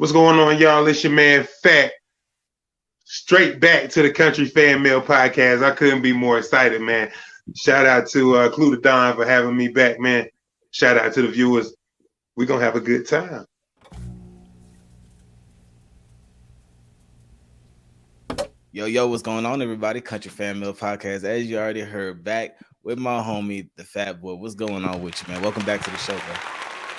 What's going on, y'all? It's your man Fat. Straight back to the Kountry Fan Mail Podcast. I couldn't be more excited, man. Shout out to KlueDaDon for having me back, man. Shout out to the viewers. We're going to have a good time. Yo, what's going on, everybody? Kountry Fan Mail Podcast. As you already heard, back with my homie, the Fat Boy. What's going on with you, man? Welcome back to the show, bro.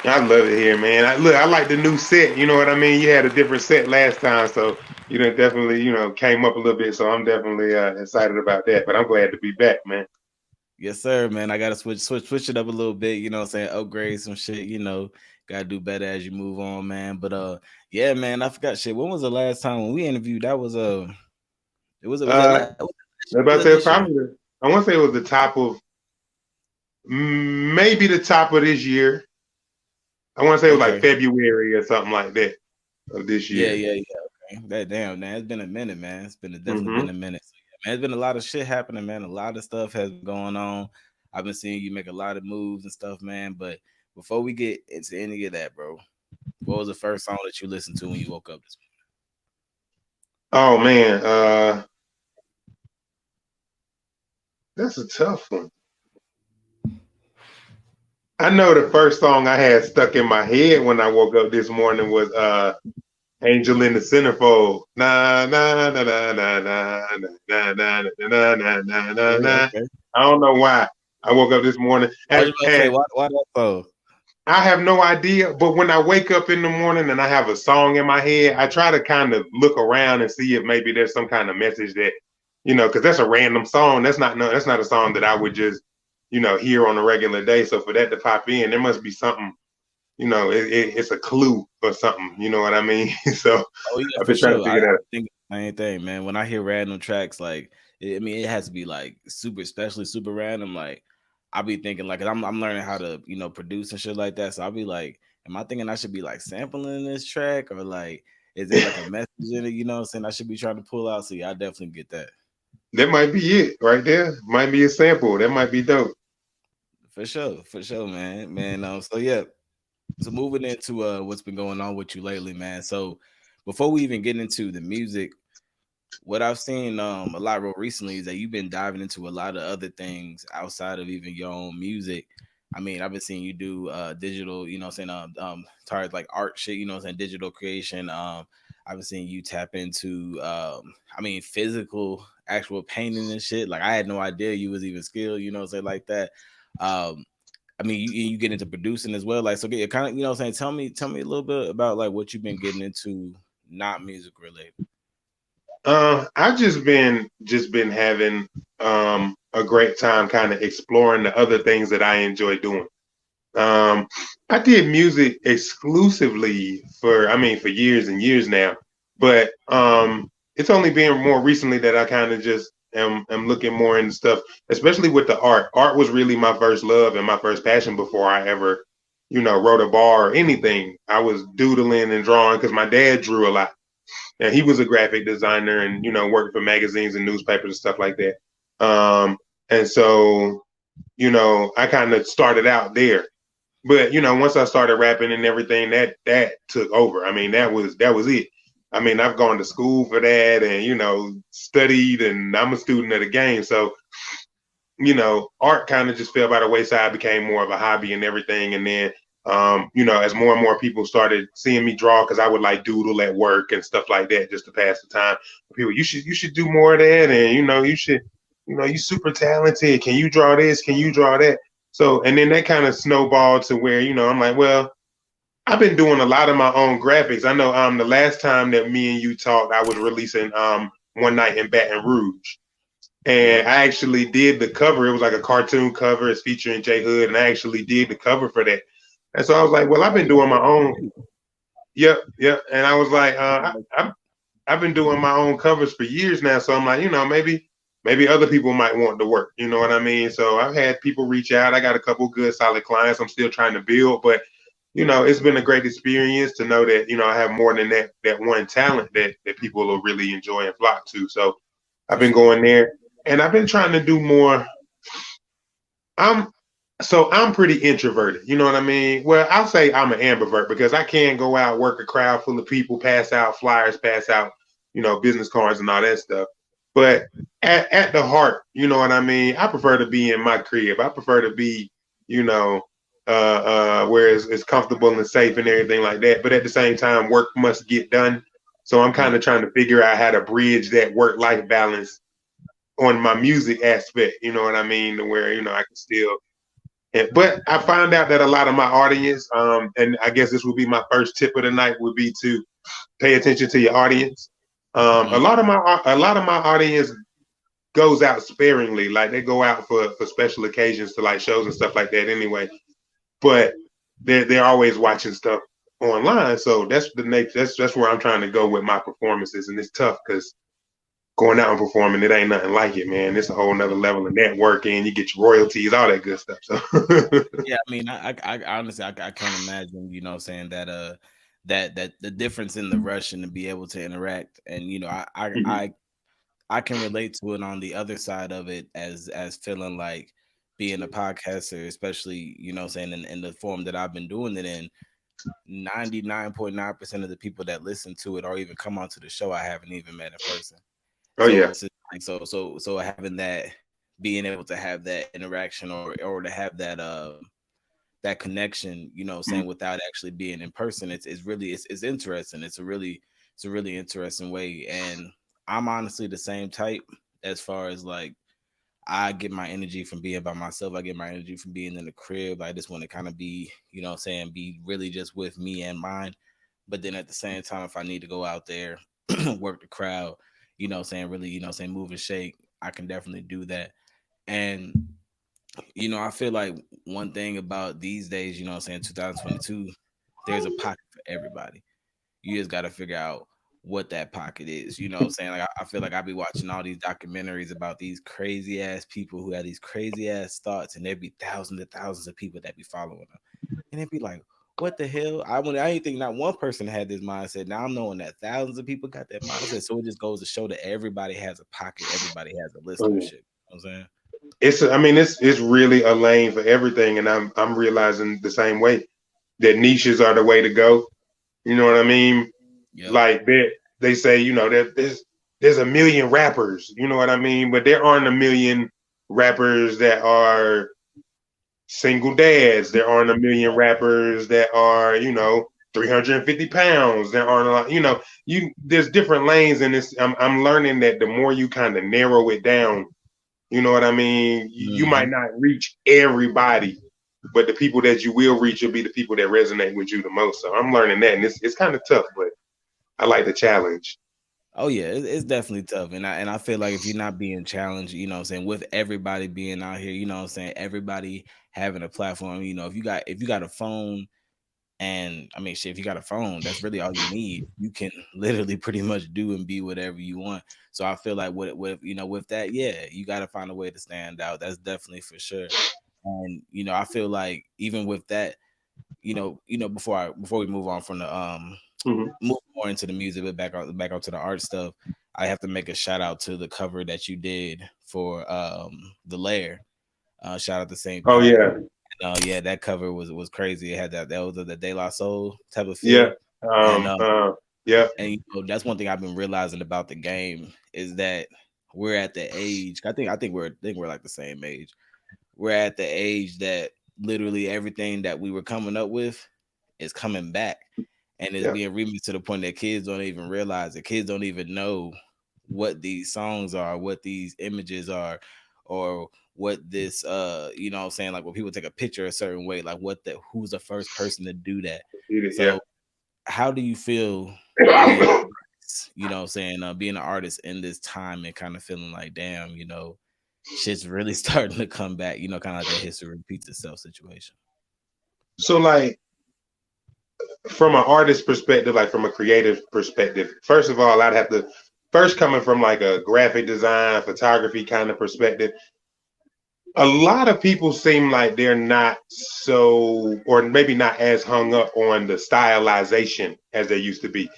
I love it here, man. I like the new set. You know what I mean? You had a different set last time, so you done definitely, came up a little bit. So I'm definitely excited about that. But I'm glad to be back, man. Yes, sir, man. I gotta switch it up a little bit. You know what I'm saying? Upgrade some shit. Gotta do better as you move on, man. But yeah, man. I forgot shit. When was the last time when we interviewed? That was it was about to say probably. I want to say it was the top of maybe the top of this year. I want to say it was like February or something like that of this year. Yeah. Okay. That damn, man. It's been a minute, man. It's definitely been a minute. So, yeah, man, it's been a lot of shit happening, man. A lot of stuff has been going on. I've been seeing you make a lot of moves and stuff, man. But before we get into any of that, bro, what was the first song that you listened to when you woke up this morning? Oh man, that's a tough one. I know the first song I had stuck in my head when I woke up this morning was Angel in the Centerfold. Na na na na na na na na na na na na. I don't know why I woke up this morning. Why that song? I have no idea, but when I wake up in the morning and I have a song in my head, I try to kind of look around and see if maybe there's some kind of message that, because that's a random song. That's not a song that I would just hear on a regular day. So for that to pop in, there must be something, it's a clue or something. You know what I mean? So I've been trying to figure it out. I think the same thing, man. When I hear random tracks, like, it has to be like especially super random. Like, I'll be thinking like, I'm learning how to, produce and shit like that. So I'll be like, am I thinking I should be like sampling this track or like, is there like a message in it? You know what I'm saying? I should be trying to pull out. So yeah, I definitely get that. That might be it right there. Might be a sample. That might be dope. For sure, man. So yeah. So moving into what's been going on with you lately, man. So before we even get into the music, what I've seen a lot real recently is that you've been diving into a lot of other things outside of even your own music. I mean, I've been seeing you do digital, target like art shit, digital creation. I've been seeing you tap into physical actual painting and shit. Like, I had no idea you was even skilled, like that. I mean, you get into producing as well. Like, so get kind of, tell me a little bit about like what you've been getting into, not music related. I've just been having a great time kind of exploring the other things that I enjoy doing. I did music exclusively for years and years now, but it's only been more recently that I kind of just am looking more into stuff, especially with the art. Art was really my first love and my first passion before I ever, wrote a bar or anything. I was doodling and drawing because my dad drew a lot. And he was a graphic designer and, worked for magazines and newspapers and stuff like that. And so, I kind of started out there. But, once I started rapping and everything, that took over. I mean, that was it. I mean, I've gone to school for that and, studied, and I'm a student of the game. So, art kind of just fell by the wayside, became more of a hobby and everything. And then, as more and more people started seeing me draw, because I would like doodle at work and stuff like that just to pass the time. People, you should do more of that, and you should, you super talented. Can you draw this? Can you draw that? So, and then that kind of snowballed to where I'm like, well, I've been doing a lot of my own graphics. I know the last time that me and you talked, I was releasing One Night in Baton Rouge. And I actually did the cover. It was like a cartoon cover. It's featuring J Hood, and I actually did the cover for that. And so I was like, well, I've been doing my own. Yep. And I was like, I've been doing my own covers for years now. So I'm like, maybe other people might want to work. You know what I mean? So I've had people reach out. I got a couple good, solid clients. I'm still trying to build, but it's been a great experience to know that I have more than that one talent that people will really enjoy and flock to. So I've been going there, and I've been trying to do more. So I'm pretty introverted. You know what I mean? Well, I'll say I'm an ambivert because I can go out, work a crowd full of people, pass out flyers, pass out, business cards and all that stuff. But at the heart, you know what I mean? I prefer to be in my crib. I prefer to be, you know, where it's comfortable and safe and everything like that. But at the same time, work must get done. So I'm kind of trying to figure out how to bridge that work-life balance on my music aspect. You know what I mean? To where, I can still but I found out that a lot of my audience, and I guess this would be my first tip of the night, would be to pay attention to your audience. A lot of my audience goes out sparingly, like they go out for special occasions to like shows and stuff like that anyway. But they're always watching stuff online, so that's the nature. That's where I'm trying to go with my performances, and it's tough because going out and performing, it ain't nothing like it, man. It's a whole nother level of networking. You get your royalties, all that good stuff. So Yeah, I mean, I honestly, I can't imagine, saying that that the difference in the rush and to be able to interact, and I can relate to it on the other side of it as feeling like being a podcaster, especially saying in the form that I've been doing it in. 99.9% of the people that listen to it or even come onto the show, I haven't even met in person. Oh So yeah. it's just like so having that, being able to have that interaction or to have that connection, saying without actually being in person, it's really it's interesting. It's a really interesting way. And I'm honestly the same type as far as like I get my energy from being by myself. I get my energy from being in the crib. I just want to kind of be, be really just with me and mine. But then at the same time, if I need to go out there, work the crowd, really, move and shake, I can definitely do that. And, I feel like one thing about these days, 2022, there's a pocket for everybody. You just got to figure out what that pocket is. You know what I'm saying? Like, I feel like I be watching all these documentaries about these crazy ass people who have these crazy ass thoughts, and there'd be thousands and thousands of people that be following them. And it'd be like, what the hell? I didn't think not one person had this mindset. Now I'm knowing that thousands of people got that mindset. So it just goes to show that everybody has a pocket, everybody has a Oh, yeah. listenership. You know what I'm saying? It's it's really a lane for everything, and I'm realizing the same way that niches are the way to go. You know what I mean? Yep. Like they say, that there's a million rappers. You know what I mean? But there aren't a million rappers that are single dads. There aren't a million rappers that are 350 pounds. There aren't a lot. There's different lanes, and I'm learning that the more you kind of narrow it down, you know what I mean? You might not reach everybody, but the people that you will reach will be the people that resonate with you the most. So I'm learning that, and it's kind of tough, but I like the challenge. Oh yeah, it's definitely tough, and I feel like if you're not being challenged, what I'm saying, with everybody being out here, what I'm saying, everybody having a platform, if you got a phone, and I mean, shit, if you got a phone, that's really all you need. You can literally pretty much do and be whatever you want. So I feel like with that, yeah, you got to find a way to stand out. That's definitely for sure. And I feel like even with that, before we move on from the Mm-hmm. move more into the music, but back onto the art stuff, I have to make a shout out to the cover that you did for the Lair. Shout out to St. Oh Pat. yeah, Yeah, that cover was crazy. It had that was the De La Soul type of yeah, feel, and yeah, that's one thing I've been realizing about the game is that we're at the age. I think we're like the same age. We're at the age that literally everything that we were coming up with is coming back, and it's yeah. being remixed to the point that kids don't even realize it. Kids don't even know what these songs are, what these images are, or what this what I'm saying, like when people take a picture a certain way, like who's the first person to do that. Yeah. So how do you feel being what I'm saying, being an artist in this time and kind of feeling like, damn, shit's really starting to come back, kind of like that history repeats itself situation. So like from an artist perspective, like from a creative perspective, first of all, I'd have to first coming from like a graphic design, photography kind of perspective. A lot of people seem like they're not so, or maybe not as hung up on the stylization as they used to be.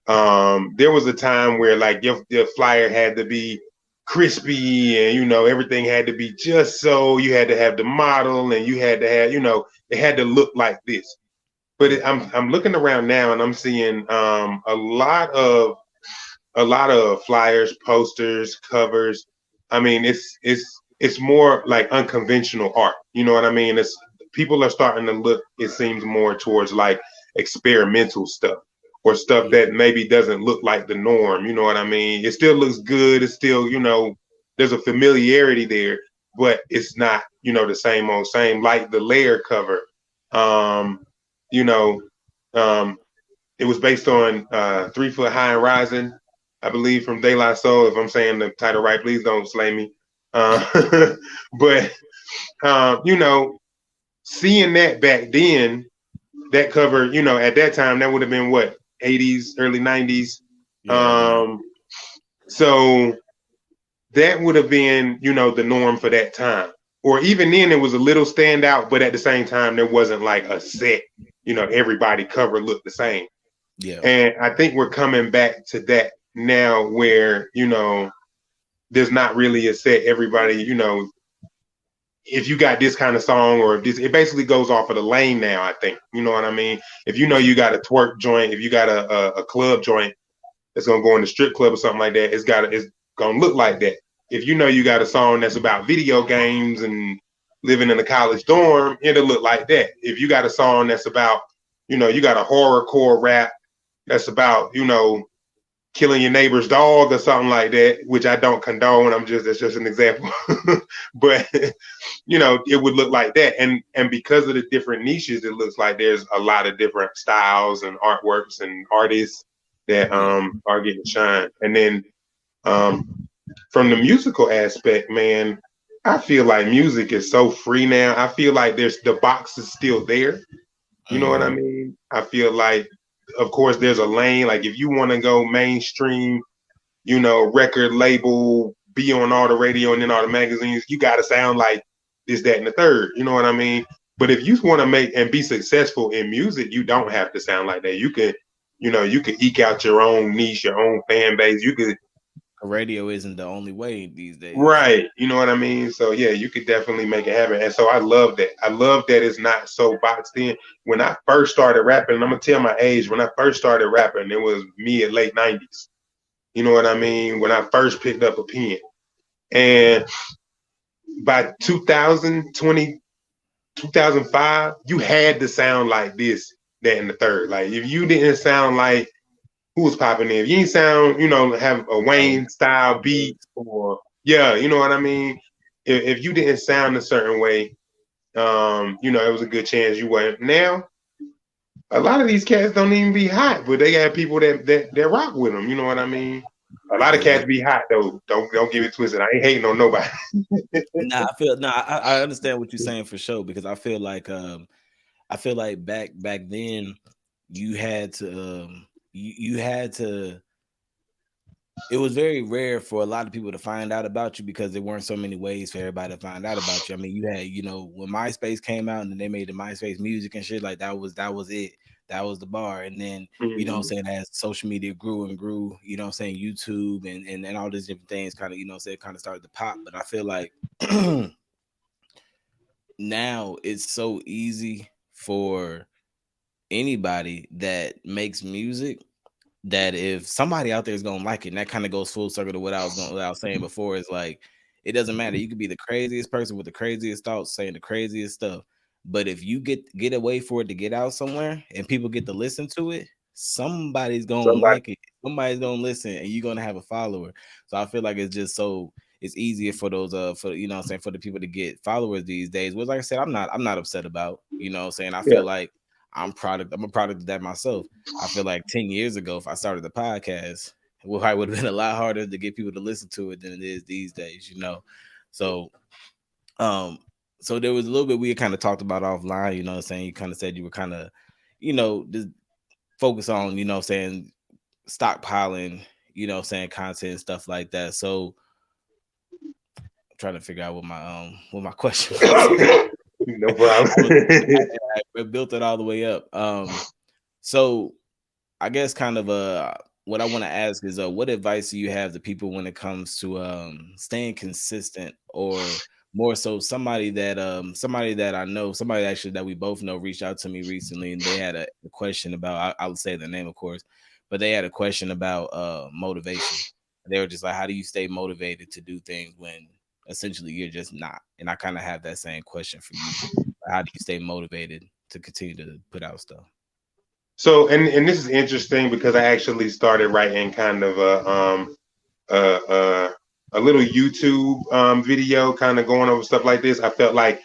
There was a time where like your flyer had to be crispy, and everything had to be just so. You had to have the model, and you had to have it had to look like this. But I'm looking around now, and I'm seeing a lot of flyers, posters, covers. I mean, it's more like unconventional art. You know what I mean? It's people are starting to look, it seems, more towards like experimental stuff or stuff that maybe doesn't look like the norm. You know what I mean? It still looks good. It's still, there's a familiarity there, but it's not, the same old same, like the layer cover. You know, it was based on 3 Foot High and Rising, I believe, from De La Soul. If I'm saying the title right, please don't slay me. But seeing that back then, that cover, at that time, that would have been what, 80s, early 90s. Yeah. So that would have been, the norm for that time. Or even then, it was a little standout, but at the same time, there wasn't like a set, everybody cover looked the same. Yeah. And I think we're coming back to that now where, there's not really a set. Everybody, if you got this kind of song or if this, it basically goes off of the lane now, I think. You know what I mean? If you got a twerk joint, if you got a club joint that's going to go in the strip club or something like that, it's going to look like that. If you got a song that's about video games and living in a college dorm, it'll look like that. If you got a song that's about, you got a horrorcore rap that's about, killing your neighbor's dog or something like that, which I don't condone. That's just an example. But, it would look like that. And because of the different niches, it looks like there's a lot of different styles and artworks and artists that are getting shine. And then from the musical aspect, man, I feel like music is so free now. I feel like the box is still there. You know what I mean? I feel like, of course, there's a lane. Like if you want to go mainstream, record label, be on all the radio and then all the magazines, you got to sound like this, that, and the third. You know what I mean? But if you want to make and be successful in music, you don't have to sound like that. You can, you can eke out your own niche, your own fan base. You could. Radio isn't the only way these days. Right. You know what I mean? So yeah, you could definitely make it happen. And so I love that. I love that it's not so boxed in. When I first started rapping, and I'm gonna tell my age, when I first started rapping, it was mid late 90s. You know what I mean? When I first picked up a pen. And by 2020, 2005, you had to sound like this, that, and the third. Like if you didn't sound like who was popping in, if you ain't sound, have a Wayne style beat or you know what I mean? If you didn't sound a certain way, it was a good chance you weren't. Now, a lot of these cats don't even be hot, but they got people that rock with them. You know what I mean? A lot of cats be hot though. Don't get it twisted. I ain't hating on nobody. I understand what you're saying for sure, because I feel like back then you had to you had to. It was very rare for a lot of people to find out about you because there weren't so many ways for everybody to find out about you. I mean, you had, when MySpace came out and then they made the MySpace music and shit, like that was it. That was the bar. And then, you know what I'm saying, as social media grew and grew, you know what I'm saying, YouTube and all these different things kind of, kind of started to pop. But I feel like now it's so easy for anybody that makes music that if somebody out there is gonna like it, and that kind of goes full circle to what I was saying before, is like it doesn't matter. You could be the craziest person with the craziest thoughts, saying the craziest stuff, but if you get a way for it to get out somewhere and people get to listen to it, somebody's gonna like it. Somebody's gonna listen, and you're gonna have a follower. So I feel like it's easier for those for for the people to get followers these days. Which, like I said, I'm not upset about. I feel like I'm a product of that myself. I feel like 10 years ago, if I started the podcast, it would have been a lot harder to get people to listen to it than it is these days, So, so there was a little bit we kind of talked about offline, you kind of said you were kind of, just focus on, stockpiling, content and stuff like that. So I'm trying to figure out what my question was. No problem. I built it all the way up. So I guess kind of what I want to ask is, what advice do you have to people when it comes to staying consistent, or more so somebody that I know, somebody actually that we both know reached out to me recently, and they had a question about, I would say the name, of course, but they had a question about motivation. They were just like, how do you stay motivated to do things when essentially you're just not? And I kind of have that same question for you. How do you stay motivated to continue to put out stuff? So, and this is interesting because I actually started writing kind of uh, uh, a little YouTube video, kind of going over stuff like this. I felt like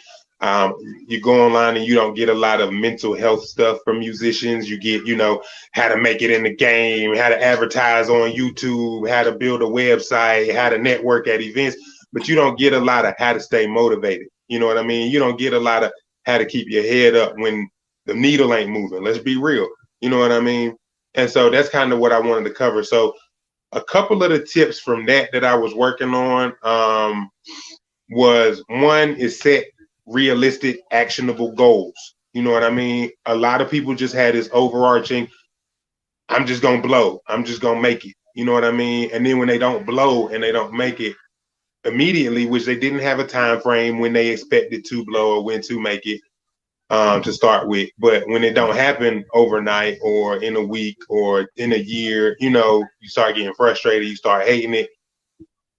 you go online and you don't get a lot of mental health stuff from musicians. You get, how to make it in the game, how to advertise on YouTube, how to build a website, how to network at events, but you don't get a lot of how to stay motivated. You know what I mean? You don't get a lot of how to keep your head up when the needle ain't moving. Let's be real. You know what I mean? And so that's kind of what I wanted to cover. So a couple of the tips from that I was working on was, one is set realistic, actionable goals. You know what I mean? A lot of people just had this overarching, I'm just going to blow. I'm just going to make it. You know what I mean? And then when they don't blow and they don't make it immediately, which they didn't have a time frame when they expected to blow or when to make it, to start with. But when it don't happen overnight or in a week or in a year, you start getting frustrated, you start hating it.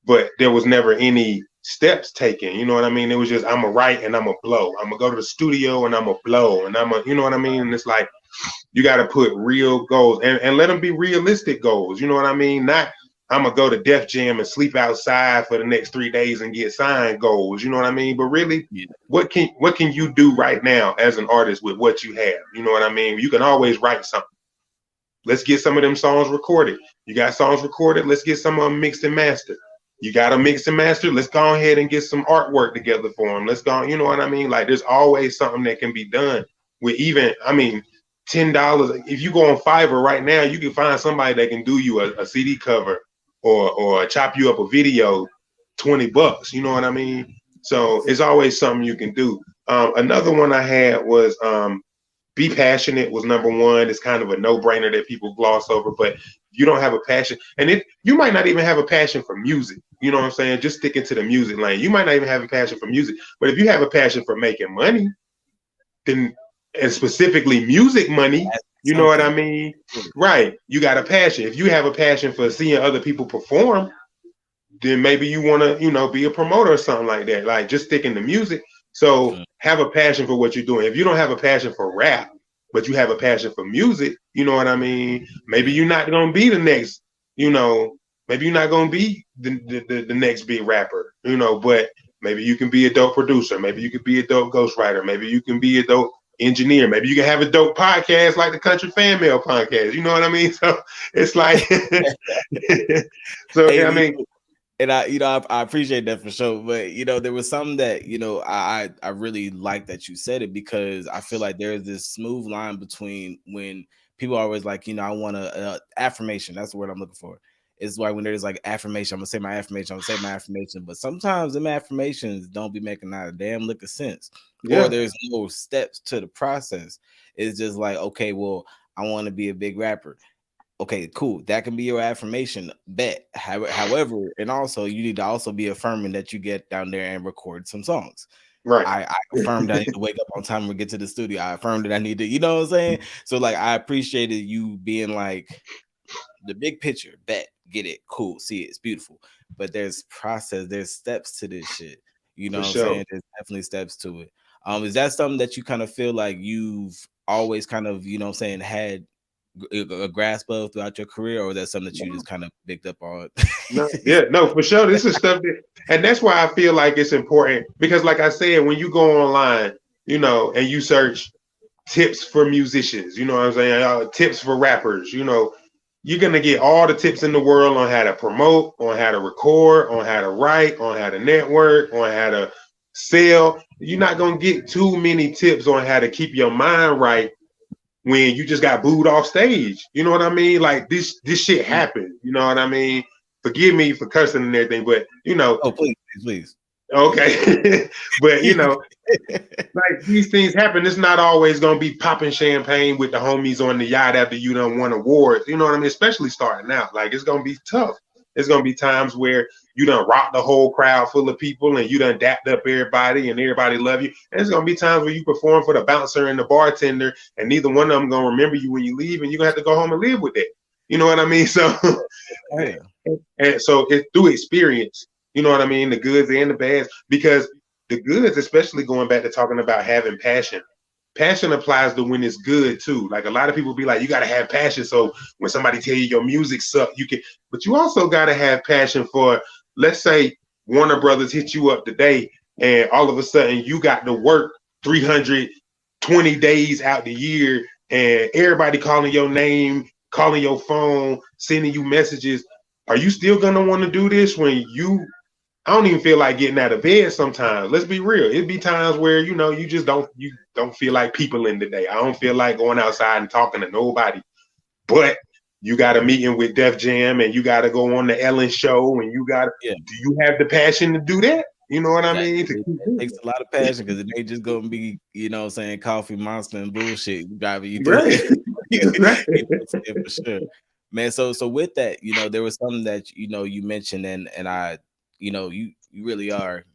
But there was never any steps taken. You know what I mean? It was just, I'm going to write and I'm going to blow. I'm going to go to the studio and I'm going to blow. And you know what I mean? And it's like, you got to put real goals and let them be realistic goals. You know what I mean? Not, I'm going to go to Def Jam and sleep outside for the next 3 days and get signed goals. You know what I mean? But really, what can you do right now as an artist with what you have? You know what I mean? You can always write something. Let's get some of them songs recorded. You got songs recorded. Let's get some of them mixed and mastered. You got to mix and master. Let's go ahead and get some artwork together for them. Let's go. You know what I mean? Like, there's always something that can be done with even, $10. If you go on Fiverr right now, you can find somebody that can do you a CD cover or chop you up a video, $20. You know what I mean? So it's always something you can do. Another one I had was be passionate was number one. It's kind of a no-brainer that people gloss over, but you don't have a passion, and you might not even have a passion for music. You know what I'm saying? Just sticking to the music lane. You might not even have a passion for music, but if you have a passion for making money, then, and specifically music money, you know what I mean? Right. You got a passion. If you have a passion for seeing other people perform, then maybe you want to, be a promoter or something like that. Like, just sticking to music. So have a passion for what you're doing. If you don't have a passion for rap, but you have a passion for music, you know what I mean? Maybe you're not going to be the next, maybe you're not going to be the next big rapper, but maybe you can be a dope producer. Maybe you could be a dope ghostwriter. Maybe you can be a dope engineer. Maybe you can have a dope podcast like the Kountry Fan Mail Podcast. You know what I mean? So it's like, so hey, I mean, and I appreciate that for sure. But there was something that I really like that you said it, because I feel like there's this smooth line between when people are always like, I want a affirmation. That's the word I'm looking for. It's like when there's like affirmation, I'm gonna say my affirmation, I'm gonna say my affirmation, but sometimes them affirmations don't be making not a damn lick of sense, or there's no steps to the process. It's just like, okay, well, I want to be a big rapper. Okay, cool. That can be your affirmation. Bet. However, and also you need to also be affirming that you get down there and record some songs. Right. I affirmed that I need to wake up on time and get to the studio. I affirmed that I need to, you know what I'm saying? So like, I appreciated you being like, the big picture, bet, get it, cool, see it, it's beautiful. But there's process, there's steps to this shit. You know what I'm saying? There's definitely steps to it. Is that something that you kind of feel like you've always kind of, had a grasp of throughout your career, or that's something that you just kind of picked up on? No, for sure. This is stuff and that's why I feel like it's important, because like I said, when you go online, and you search tips for musicians, you know what I'm saying? Tips for rappers, you're going to get all the tips in the world on how to promote, on how to record, on how to write, on how to network, on how to sell. You're not going to get too many tips on how to keep your mind right when you just got booed off stage. You know what I mean? Like, this shit happened. You know what I mean? Forgive me for cursing and everything, but Oh, please. Okay. But like these things happen. It's not always gonna be popping champagne with the homies on the yacht after you done won awards. You know what I mean? Especially starting out. Like it's gonna be tough. It's gonna be times where you done rock the whole crowd full of people and you done dapped up everybody and everybody love you. And it's gonna be times where you perform for the bouncer and the bartender and neither one of them gonna remember you when you leave and you're gonna have to go home and live with that. You know what I mean? So and so it's through experience, you know what I mean, the goods and the bads, because the goods, especially going back to talking about having passion. Passion applies to when it's good too. Like a lot of people be like, you got to have passion. So when somebody tell you your music sucks, you can, but you also got to have passion for, let's say Warner Brothers hit you up today and all of a sudden you got to work 320 days out the year and everybody calling your name, calling your phone, sending you messages. Are you still going to want to do this when I don't even feel like getting out of bed sometimes. Let's be real. It'd be times where, you just don't feel like people in the day. I don't feel like going outside and talking to nobody. But you got a meeting with Def Jam and you got to go on the Ellen show and do you have the passion to do that? You know what I mean? It takes a lot of passion because it ain't just going to be, saying coffee monster and bullshit driving you through right. For sure. Man, so with that, there was something that, you mentioned and I, you really are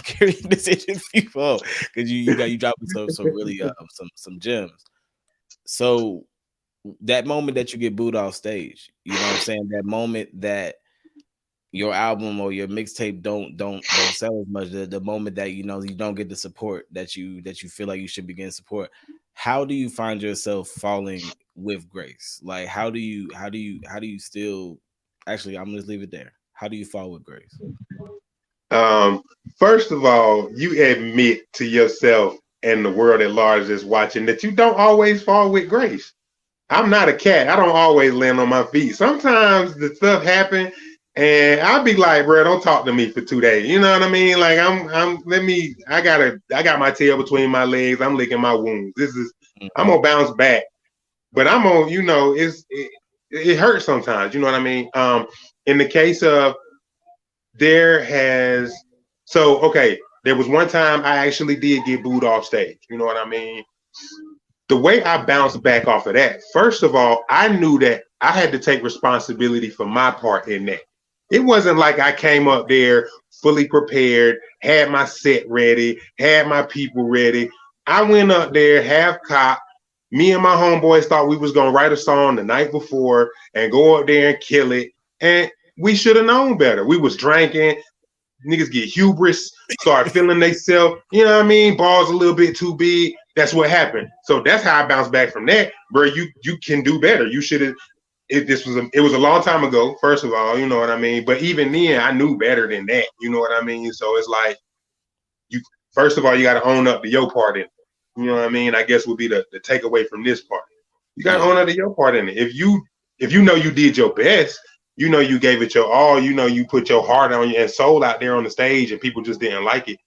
carrying this engine people because you dropping some really some gems. So that moment that you get booed off stage, you know what I'm saying? That moment that your album or your mixtape don't sell as much, the moment that you don't get the support that you feel like you should be getting support. How do you find yourself falling with grace? Like how do you still actually I'm gonna just leave it there. How do you fall with grace? First of all, you admit to yourself and the world at large that's watching that you don't always fall with grace. I'm not a cat. I don't always land on my feet. Sometimes the stuff happen and I'll be like, bro, don't talk to me for 2 days. You know what I mean? Like I got my tail between my legs. I'm licking my wounds. I'm gonna bounce back, but I'm gonna, it hurts sometimes. You know what I mean? In the case of there was one time I actually did get booed off stage. You know what I mean? The way I bounced back off of that, first of all, I knew that I had to take responsibility for my part in that. It wasn't like I came up there fully prepared, had my set ready, had my people ready. I went up there half cocked. Me and my homeboys thought we was going to write a song the night before and go up there and kill it. And we should have known better. We was drinking. Niggas get hubris, start feeling themselves. You know what I mean? Balls a little bit too big. That's what happened. So that's how I bounced back from that. Bro, you can do better. You should have. It was a long time ago, first of all, you know what I mean? But even then, I knew better than that. You know what I mean? So it's like, first of all, you got to own up to your part in it. You know what I mean? I guess would be the takeaway from this part. You got to own up to your part in it. If you know you did your best, you know you gave it your all, you know you put your heart on and soul out there on the stage and people just didn't like it.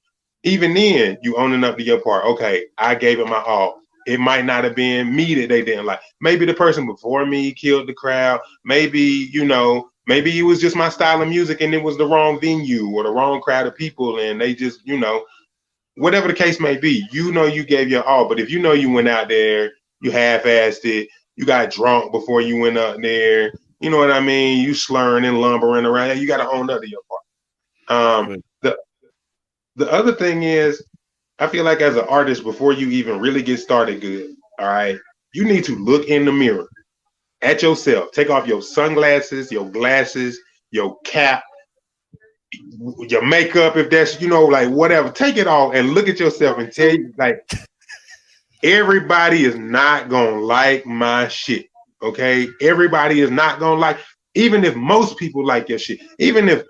Even then, you owning up to your part. Okay, I gave it my all. It might not have been me that they didn't like. Maybe the person before me killed the crowd. Maybe, maybe it was just my style of music and it was the wrong venue or the wrong crowd of people and they just, whatever the case may be, you gave your all. But if you went out there, you half-assed it, you got drunk before you went up there, you know what I mean? You slurring and lumbering around, you got to own up to your part. The other thing is, I feel like as an artist, before you even really get started good, all right, you need to look in the mirror at yourself. Take off your sunglasses, your glasses, your cap, your makeup, if that's, like whatever. Take it off and look at yourself and tell you, like, everybody is not going to like my shit, okay? Everybody is not going to like, even if most people like your shit, even if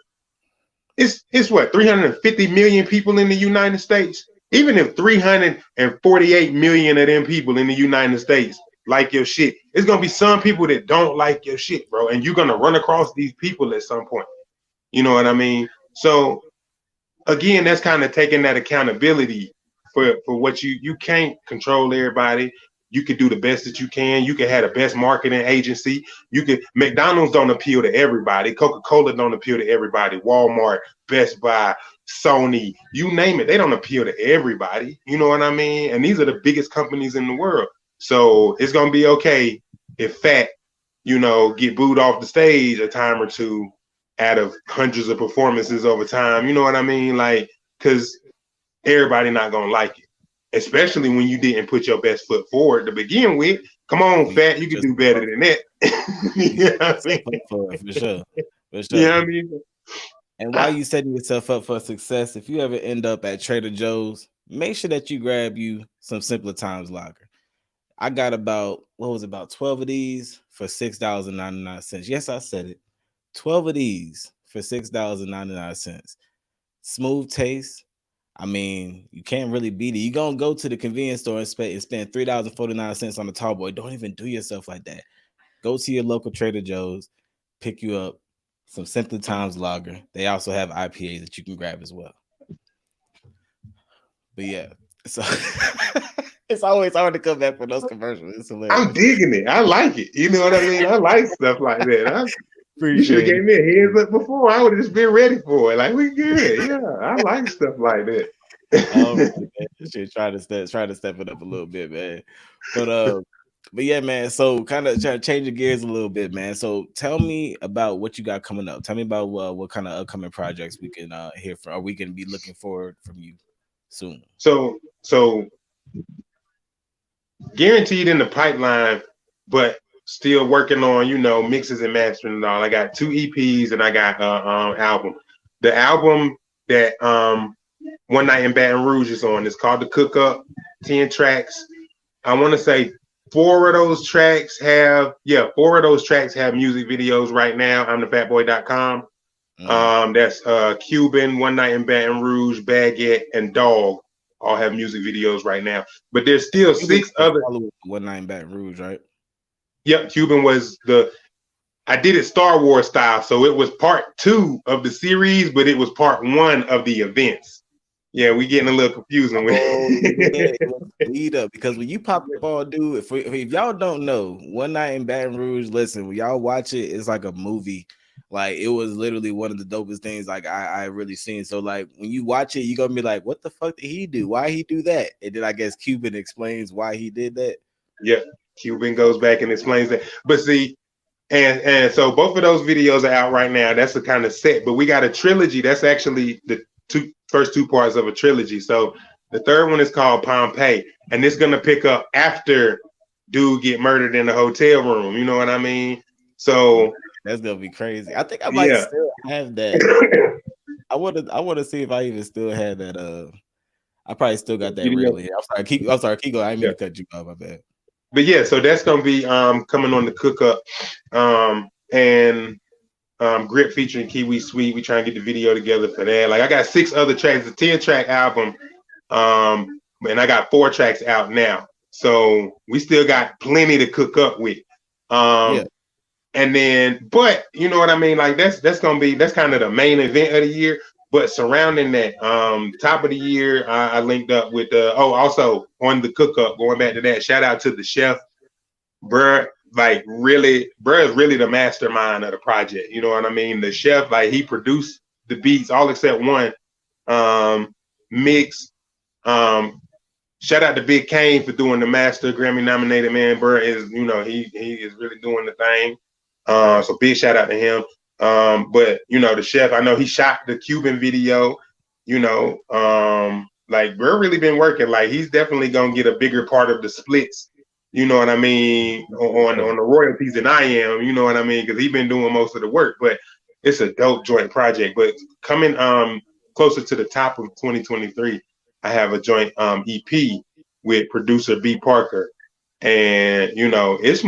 it's what, 350 million people in the United States? Even if 348 million of them people in the United States like your shit, it's going to be some people that don't like your shit, bro. And you're going to run across these people at some point. You know what I mean? So, again, that's kind of taking that accountability for what you can't control everybody. You could do the best that you can. You could have the best marketing agency. McDonald's don't appeal to everybody. Coca-Cola don't appeal to everybody. Walmart, Best Buy, Sony, you name it. They don't appeal to everybody. You know what I mean? And these are the biggest companies in the world. So it's gonna be okay if Fat, get booed off the stage a time or two out of hundreds of performances over time. You know what I mean? Like, because everybody not gonna like it, especially when you didn't put your best foot forward to begin with. Come on, Fat, you can do better than that. You know what I mean? For sure. You know what I mean? And while you setting yourself up for success, if you ever end up at Trader Joe's, make sure that you grab you some Simpler Times lager. I got about 12 of these for $6.99. Yes, I said it. 12 of these for $6.99. Smooth taste. I mean, you can't really beat it. You're gonna go to the convenience store and spend $3.49 on the tall boy. Don't even do yourself like that. Go to your local Trader Joe's, pick you up some Simply Times lager. They also have IPA that you can grab as well. But yeah, so it's always hard to come back for those commercials. It's hilarious. I'm digging it. I like it. You know what I mean? I like stuff like that. You should have gave me a heads up before. I would have just been ready for it. Like, we good. Yeah, I like stuff like that. Try to step it up a little bit, man. But yeah, man. So kind of try to change the gears a little bit, man. So tell me about what you got coming up. Tell me about what kind of upcoming projects we can hear from, or we can be looking forward from you soon. So guaranteed in the pipeline, but still working on mixes and mastering and all. I got 2 EPs and I got album. The album that One Night in Baton Rouge is on. It's called The Cook Up. 10 tracks. I want to say 4 of those tracks have music videos right now. I'm thefatboy.com. That's Cuban, One Night in Baton Rouge, Baguette, and Dog all have music videos right now. But there's still 6 other. One Night in Baton Rouge, right? Yep, Cuban was I did it Star Wars style, so it was part 2 of the series, but it was part 1 of the events. Yeah, we getting a little confusing with lead up, because when you pop up on dude, if y'all don't know, One Night in Baton Rouge, listen, when y'all watch it, it's like a movie. Like, it was literally one of the dopest things like I really seen. So like when you watch it, you're gonna be like, what the fuck did he do? Why he do that? And then I guess Cuban explains why he did that. Yeah, Cuban goes back and explains that. But see, and so both of those videos are out right now. That's the kind of set. But we got a trilogy. That's actually the first 2 parts of a trilogy. So the third one is called Pompeii, and it's gonna pick up after dude get murdered in the hotel room. You know what I mean? So that's gonna be crazy. I think I might still have that. I want to see if I even still have that. I probably still got that reel here. I'm sorry, keep going. I didn't mean to cut you off. My bad. But yeah, so that's gonna be coming on the Cook Up, and Grip featuring Kiwi Sweet. We try and get the video together for that. Like, I got 6 other tracks, a 10-track album, and I got 4 tracks out now. So we still got plenty to cook up with. And then, but you know what I mean? Like, that's kind of the main event of the year. But surrounding that, top of the year, I linked up with also on the Cook Up, going back to that, shout out to the chef, bruh. Like, bruh is really the mastermind of the project. You know what I mean? The chef, like, he produced the beats, all except one mix. Shout out to Big Kane for doing the master, Grammy nominated, man. Bruh is, he is really doing the thing. So big shout out to him. But the chef, I know he shot the Cuban video, like, we're really been working. Like, he's definitely gonna get a bigger part of the splits, you know what I mean, on the royalties than I am, you know what I mean, because he's been doing most of the work. But it's a dope joint project. But coming closer to the top of 2023, I have a joint EP with producer B Parker, and it's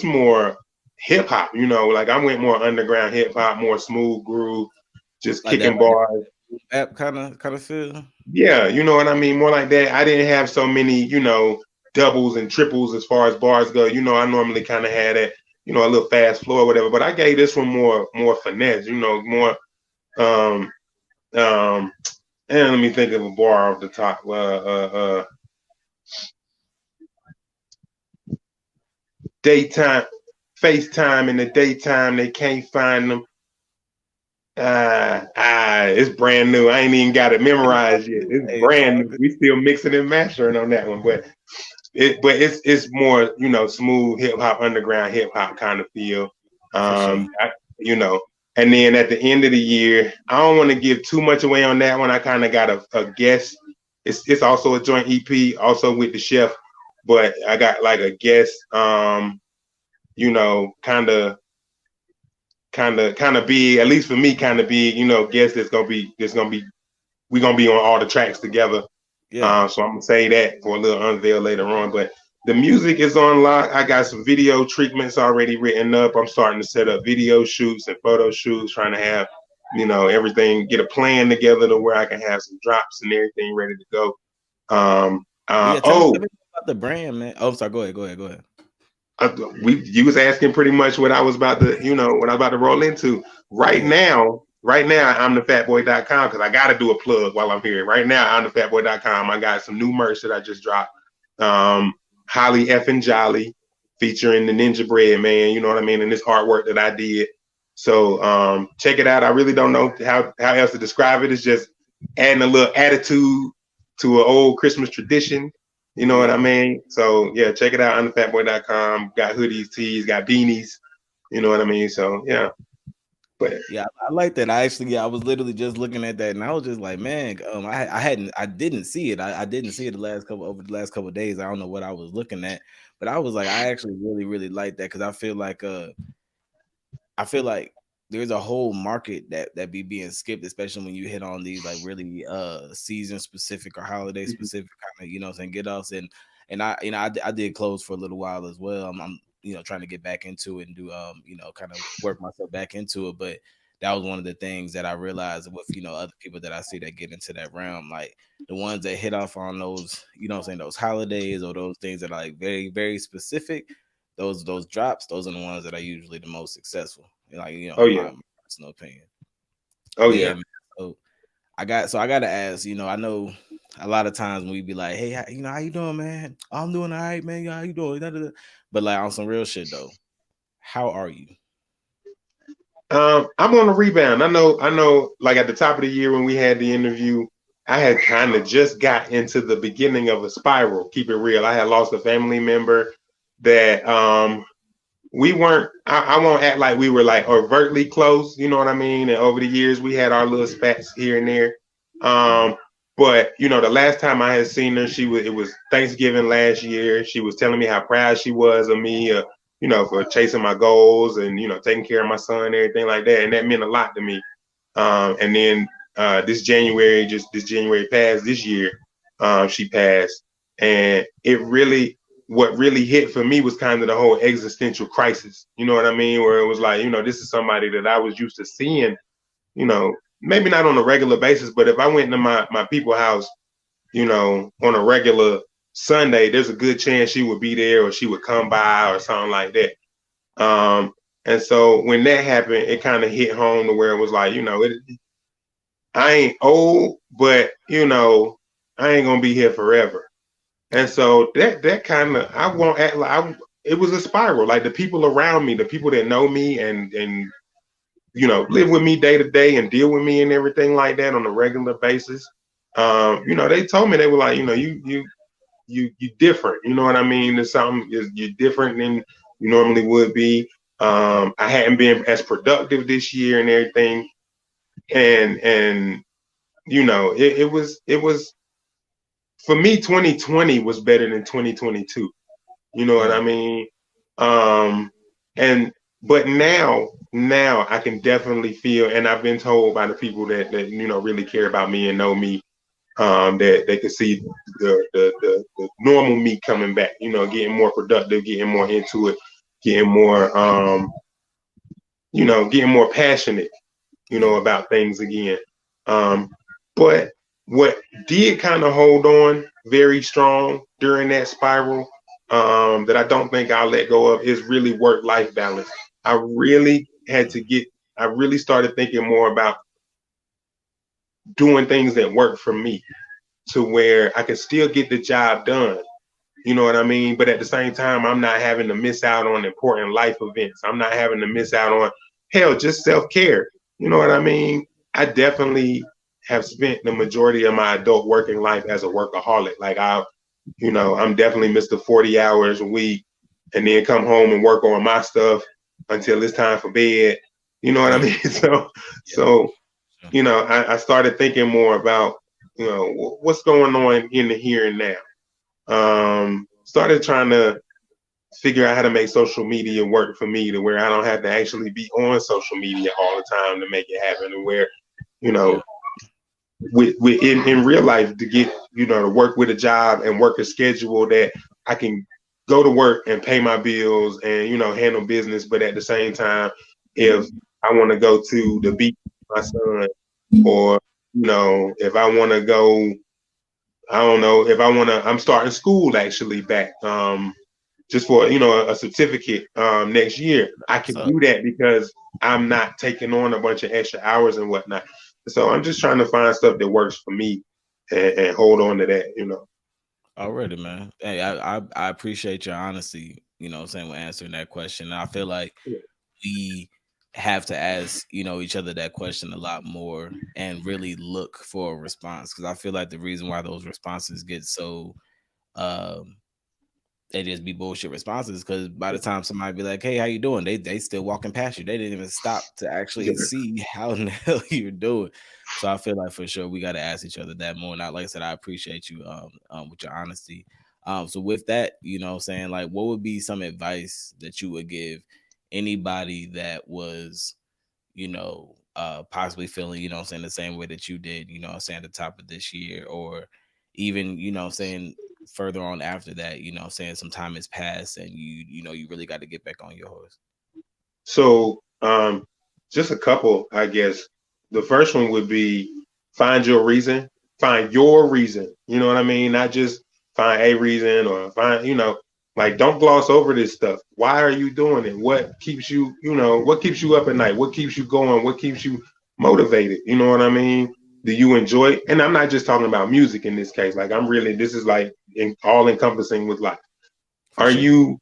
more hip hop, like, I went more underground hip hop, more smooth groove, just like kicking bars. That kind of feel. Yeah, you know what I mean, more like that. I didn't have so many, doubles and triples as far as bars go. I normally kind of had it, a little fast flow or whatever. But I gave this one more finesse, more. And let me think of a bar off the top. Daytime. FaceTime in the daytime, they can't find them. It's brand new. I ain't even got it memorized yet. It's Hey, it's brand all new. good. We still mixing and mastering on that one, but it's more, smooth hip hop, underground hip hop kind of feel. For sure. I, you know, and then at the end of the year, I don't want to give too much away on that one. I kind of got a guest. It's also a joint EP, also with the chef, but I got like a guest. Kind of big, at least for me, kind of big. Guest that's gonna be we're gonna be on all the tracks together. Yeah. So I'm gonna say that for a little unveil later on. But the music is on lock. I got some video treatments already written up. I'm starting to set up video shoots and photo shoots, trying to have, everything, get a plan together to where I can have some drops and everything ready to go. But yeah, tell me about the brand, man. Oh, sorry. Go ahead. You was asking pretty much what I was about to, what I was about to roll into. Yeah. Right now, I'm thefatboy.com, because I got to do a plug while I'm here. Right now, I'm thefatboy.com. I got some new merch that I just dropped. Holly effing Jolly, featuring the Ninja Bread Man, you know what I mean, and this artwork that I did. So check it out. I really don't know how else to describe it. It's just adding a little attitude to an old Christmas tradition. You know what I mean? So yeah, check it out on thefatboy.com. Got hoodies, tees, got beanies. You know what I mean? So yeah. But yeah, I like that. I was literally just looking at that, and I was just like, man, I didn't see it. I didn't see it over the last couple of days. I don't know what I was looking at, but I was like, I actually really, really like that, because I feel like there's a whole market that be being skipped, especially when you hit on these like really season specific or holiday specific kind of, saying, get offs. And I did clothes for a little while as well. I'm trying to get back into it and do kind of work myself back into it. But that was one of the things that I realized with other people that I see that get into that realm, like the ones that hit off on those, those holidays or those things that are like very, very specific. Those drops, those are the ones that are usually the most successful. Like, oh in yeah. my personal opinion. Oh But yeah, yeah. man, I got to ask, I know a lot of times when we be like, hey, how you doing, man? I'm doing all right, man. How you doing? Da, da, da. But like on some real shit though, how are you? I'm on a rebound. I know, like at the top of the year when we had the interview, I had kind of just got into the beginning of a spiral. Keep it real. I had lost a family member that we weren't, I won't act like we were like overtly close, you know what I mean? And over the years we had our little spats here and there. But the last time I had seen her, it was Thanksgiving last year. She was telling me how proud she was of me, for chasing my goals and, taking care of my son and everything like that. And that meant a lot to me. And then this January passed this year, she passed. And what really hit for me was kind of the whole existential crisis. You know what I mean? Where it was like, this is somebody that I was used to seeing, maybe not on a regular basis, but if I went to my people's house, on a regular Sunday, there's a good chance she would be there or she would come by or something like that. And so when that happened, it kind of hit home to where it was like, I ain't old, but I ain't gonna be here forever. And so that kind of, I won't act like it was a spiral. Like the people around me, the people that know me and live with me day to day and deal with me and everything like that on a regular basis. They told me, they were like, you different. You know what I mean? There's something, you're different than you normally would be. I hadn't been as productive this year and everything. And it was for me, 2020 was better than 2022. You know what I mean? And but now I can definitely feel, and I've been told by the people that really care about me and know me, that they can see the normal me coming back. Getting more productive, getting more into it, getting more getting more passionate. About things again. But what did kind of hold on very strong during that spiral, that I don't think I'll let go of, is really work-life balance. I really started thinking more about doing things that work for me, to where I can still get the job done. You know what I mean? But at the same time, I'm not having to miss out on important life events. I'm not having to miss out on, hell, just self-care. you know what I mean? I definitely have spent the majority of my adult working life as a workaholic. Like I'm definitely Mr. 40 hours a week and then come home and work on my stuff until it's time for bed. You know what I Yeah, mean? So, yeah. so, I started thinking more about, what's going on in the here and now. Started trying to figure out how to make social media work for me to where I don't have to actually be on social media all the time to make it happen, and where, you Yeah. know, with in real life to get, to work with a job and work a schedule that I can go to work and pay my bills and, handle business. But at the same time, if I want to go to the beach with my son, or, if I want to go, I don't know, if I want to, I'm starting school actually back. Just for a certificate next year, I can So do that because I'm not taking on a bunch of extra hours and whatnot. So I'm just trying to find stuff that works for me and hold on to that. already, man. Hey, I appreciate your honesty, what I'm saying, when answering that question. And I feel like we have to ask, each other that question a lot more and really look for a response. Cause I feel like the reason why those responses get so um they just be bullshit responses because by the time somebody be like, "Hey, how you doing?" They still walking past you. They didn't even stop to actually see how in the hell you're doing. So I feel like for sure we got to ask each other that more. Not like I said, I appreciate you with your honesty. So with that, what I'm saying, like, what would be some advice that you would give anybody that was, possibly feeling, what I'm saying, the same way that you did, what I'm saying, at the top of this year, or even, what I'm saying, further on after that, what I'm saying, some time has passed and you really got to get back on your horse. So just a couple, I guess. The first one would be find your reason. Find your reason. You know what I mean? Not just find a reason or find, like don't gloss over this stuff. Why are you doing it? What keeps you, what keeps you up at night? What keeps you going? What keeps you motivated? You know what I mean? Do you enjoy it? And I'm not just talking about music in this case. Like this is like all encompassing with life. For Are sure.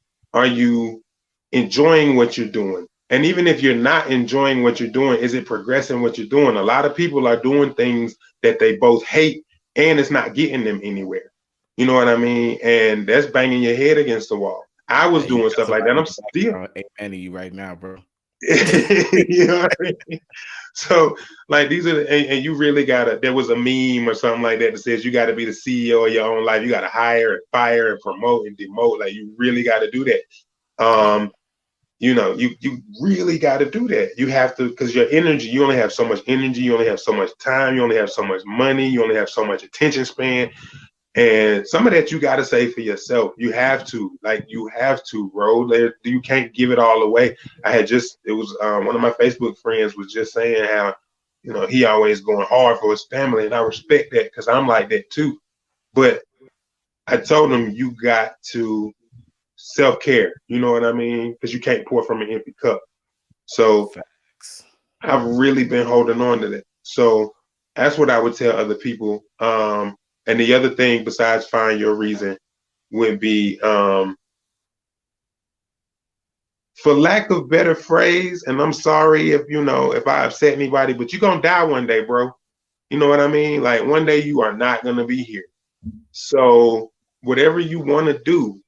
you enjoying what you're doing? And even if you're not enjoying what you're doing, is it progressing what you're doing? A lot of people are doing things that they both hate and it's not getting them anywhere. You know what I mean? And that's banging your head against the wall. I was Hey, you doing got stuff like that. somebody in I'm the still, background amen to you right now, bro. you know what I mean? So, like, these are, and you really gotta, there was a meme or something like that that says you gotta be the CEO of your own life. You gotta hire and fire and promote and demote. Like, you really gotta do that. Yeah. You really got to do that. You have to, because your energy, you only have so much energy, you only have so much time, you only have so much money, you only have so much attention span, and some of that you got to save for yourself. You have to, bro. You can't give it all away. It was one of my Facebook friends was just saying how, he always going hard for his family, and I respect that because I'm like that too. But I told him you got to self-care, you know what I mean? Because you can't pour from an empty cup. So Facts. I've really been holding on to that. So that's what I would tell other people. And the other thing besides find your reason would be, for lack of better phrase, and I'm sorry if I upset anybody, but you're gonna die one day, bro. You know what I mean? Like one day you are not gonna be here. So whatever you want to do,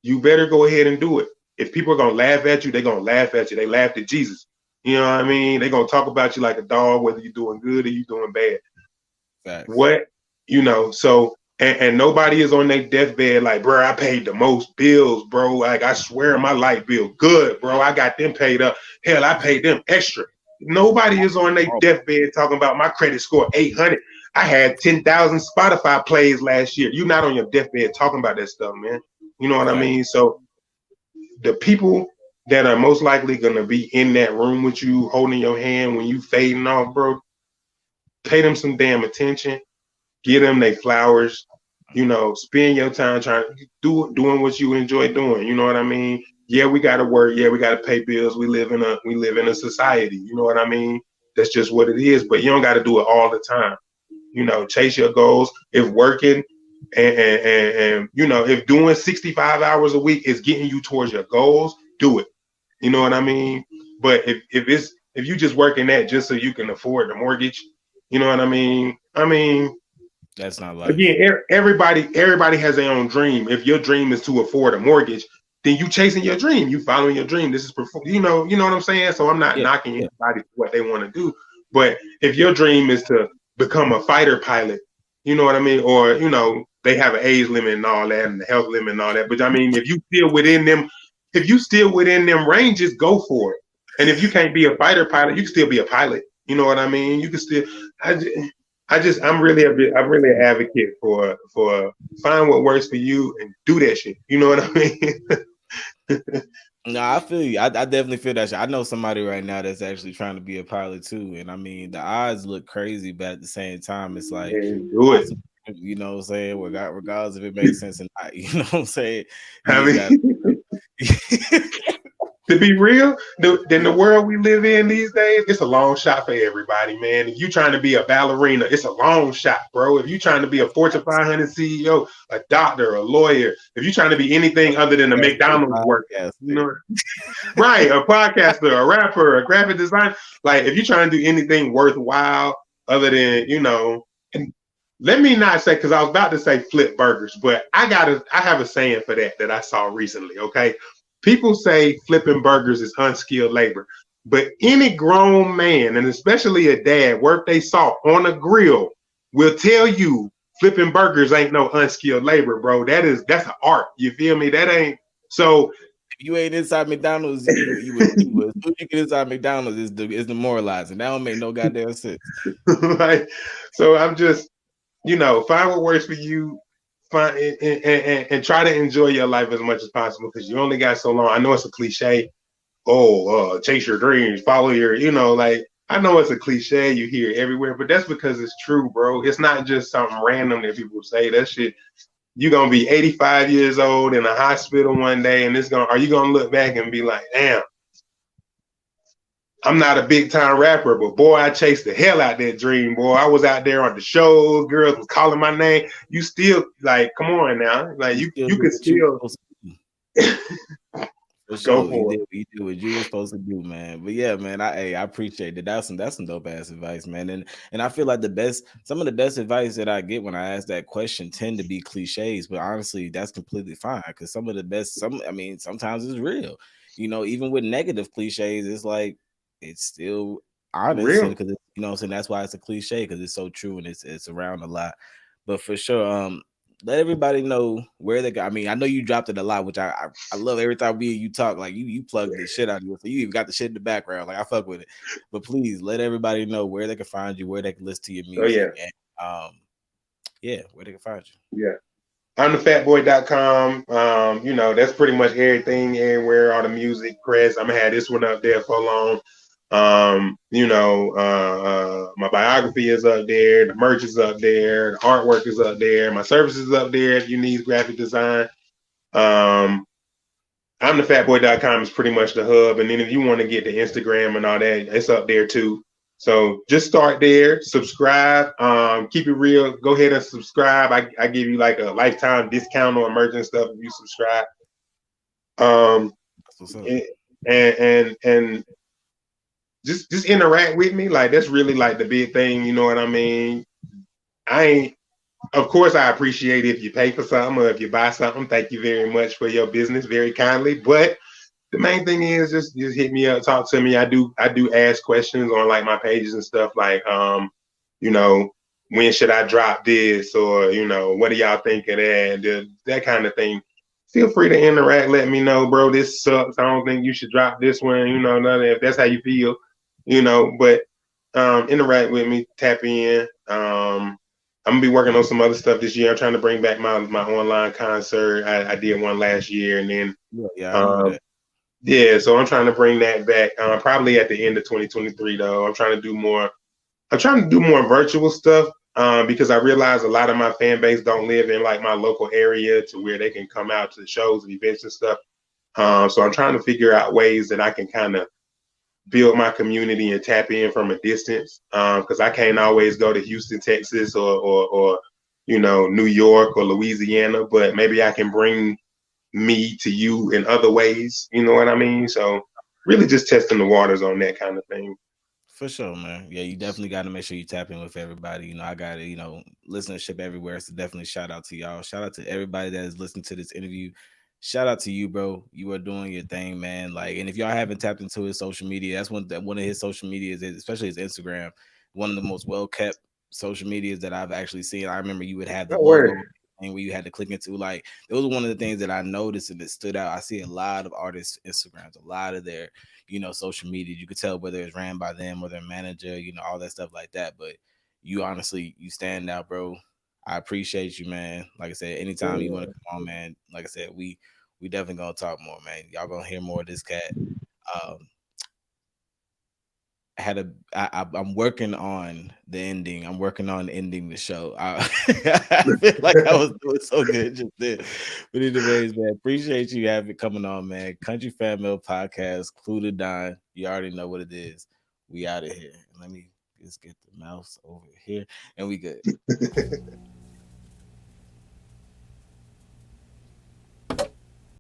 you better go ahead and do it. If people are gonna laugh at you, they're gonna laugh at you. They laughed at Jesus. You know what I mean? They're gonna talk about you like a dog, whether you're doing good or you're doing bad. Facts. What so and nobody is on their deathbed like, bro, I paid the most bills, bro. Like I swear my light bill good, bro. I got them paid up. Hell, I paid them extra. Nobody is on their Oh, deathbed talking about my credit score 800. I had 10,000 Spotify plays last year. You're not on your deathbed talking about that stuff, man. You know what I facts. mean? So the people that are most likely gonna be in that room with you, holding your hand when you fading off, bro, pay them some damn attention. Give them their flowers. Spend your time trying to doing what you enjoy doing. You know what I mean? Yeah, we gotta work. Yeah, we gotta pay bills. We live in a society. You know what I mean? That's just what it is. But you don't gotta do it all the time. Chase your goals. If working and if doing 65 hours a week is getting you towards your goals, do it. You know what I mean? But if if you just working that just so you can afford the mortgage, you know what I mean? I mean, That's not life. again, everybody has their own dream. If your dream is to afford a mortgage, then you chasing your dream. You following your dream. This is you know what I'm saying. So I'm not Yeah, knocking yeah. anybody for what they want to do, but if your dream is to become a fighter pilot, you know what I mean, or you know they have an age limit and all that, and the health limit and all that. But I mean, if you still within them ranges, go for it. And if you can't be a fighter pilot, you can still be a pilot. You know what I mean? You can still. I'm really an advocate for find what works for you and do that shit. You know what I mean? No, I feel you. I definitely feel that shit. I know somebody right now that's actually trying to be a pilot too. And I mean, the odds look crazy, but at the same time, it's like, And do it. you know what I'm saying? Regardless if it makes sense or not, you know what I'm saying? You I just got mean, to be real, in the world we live in these days, it's a long shot for everybody, man. If you're trying to be a ballerina, it's a long shot, bro. If you're trying to be a Fortune 500 CEO, a doctor, a lawyer, if you're trying to be anything other than a McDonald's worker, you know, right? A podcaster, a rapper, a graphic designer. Like, if you're trying to do anything worthwhile other than, you know, and let me not say, because I was about to say flip burgers, but I have a saying for that I saw recently. Okay. People say flipping burgers is unskilled labor, but any grown man, and especially a dad, worth they salt on a grill, will tell you flipping burgers ain't no unskilled labor, bro. That's an art. You feel me? That ain't so. If you ain't inside McDonald's, you would. As soon as you get inside McDonald's, is demoralizing. That don't make no goddamn sense. Right. So I'm just, you know, find what works for you. Find and try to enjoy your life as much as possible because you only got so long. I know it's a cliche. Oh, chase your dreams, follow your, you know, like I know it's a cliche you hear everywhere, but that's because it's true, bro. It's not just something random that people say. That shit, you're gonna be 85 years old in a hospital one day, and are you gonna look back and be like, damn, I'm not a big time rapper, but boy, I chased the hell out that dream, boy. I was out there on the shows, girls was calling my name. You still like, come on now, like you could still For go sure, for it. you did what you were supposed to do, man. But yeah, man, I appreciate it. That's some dope ass advice, man. And I feel like some of the best advice that I get when I ask that question tend to be cliches, but honestly, that's completely fine because some of the best, I mean, sometimes it's real. You know, even with negative cliches, it's like it's still honest, and Real. because you know, what I'm saying that's why it's a cliche because it's so true and it's around a lot. But for sure, let everybody know where they go. I mean, I know you dropped it a lot, which I love every time we and you talk. Like you plug the shit out of you, so you even got the shit in the background. Like I fuck with it. But please let everybody know where they can find you, where they can listen to your Oh yeah. music, and yeah, where they can find you. Yeah. I'm the fatboy.com. You know, that's pretty much everything, everywhere, all the music, press. I'm gonna have this one up there for long. You know, my biography is up there, the merch is up there, the artwork is up there, my services is up there if you need graphic design. I'm the fatboy.com is pretty much the hub. And then if you want to get the Instagram and all that, it's up there too. So just start there, subscribe, keep it real. Go ahead and subscribe. I give you like a lifetime discount on emergent stuff if you subscribe. And just interact with me. Like that's really like the big thing. You know what I mean? Of course, I appreciate if you pay for something or if you buy something. Thank you very much for your business, very kindly. But the main thing is just hit me up, talk to me. I do ask questions on like my pages and stuff like you know, when should I drop this, or you know, what do y'all think of that kind of thing. Feel free to interact, let me know, bro, this sucks. I don't think you should drop this one, you know, none of that, if that's how you feel, you know, but interact with me, tap in. I'm gonna be working on some other stuff this year. I'm trying to bring back my online concert. I did one last year, and then yeah, I remember that. Yeah, so I'm trying to bring that back. Probably at the end of 2023, though. I'm trying to do more virtual stuff because I realize a lot of my fan base don't live in like my local area to where they can come out to shows and events and stuff. So I'm trying to figure out ways that I can kind of build my community and tap in from a distance because I can't always go to Houston, Texas, or you know, New York or Louisiana, but maybe I can bring me to you in other ways. You know what I mean? So really just testing the waters on that kind of thing. For sure, man. Yeah, you definitely got to make sure you tap in with everybody. I got to, listenership everywhere. So definitely shout out to y'all. Shout out to everybody that is listening to this interview. Shout out to you, bro. You are doing your thing, man. Like, and if y'all haven't tapped into his social media, that's one of his social medias, especially his Instagram, one of the most well kept social medias that I've actually seen. I remember you would have the No word. logo and where you had to click into. Like, it was one of the things that I noticed and it stood out. I see a lot of artists' Instagrams, a lot of their social media. You could tell whether it's ran by them or their manager, all that stuff like that. But you honestly, you stand out, bro. I appreciate you, man. Like I said, anytime you want to come on, man. Like I said, we definitely gonna talk more, man. Y'all gonna hear more of this cat. Um, I'm working on the ending. I'm working on ending the show. I feel like I was doing so good just then. But anyways, man, appreciate you having coming on, man. Kountry Fan Mail Podcast, KlueDaDon. You already know what it is. We out of here. Let me just get the mouse over here, and we good.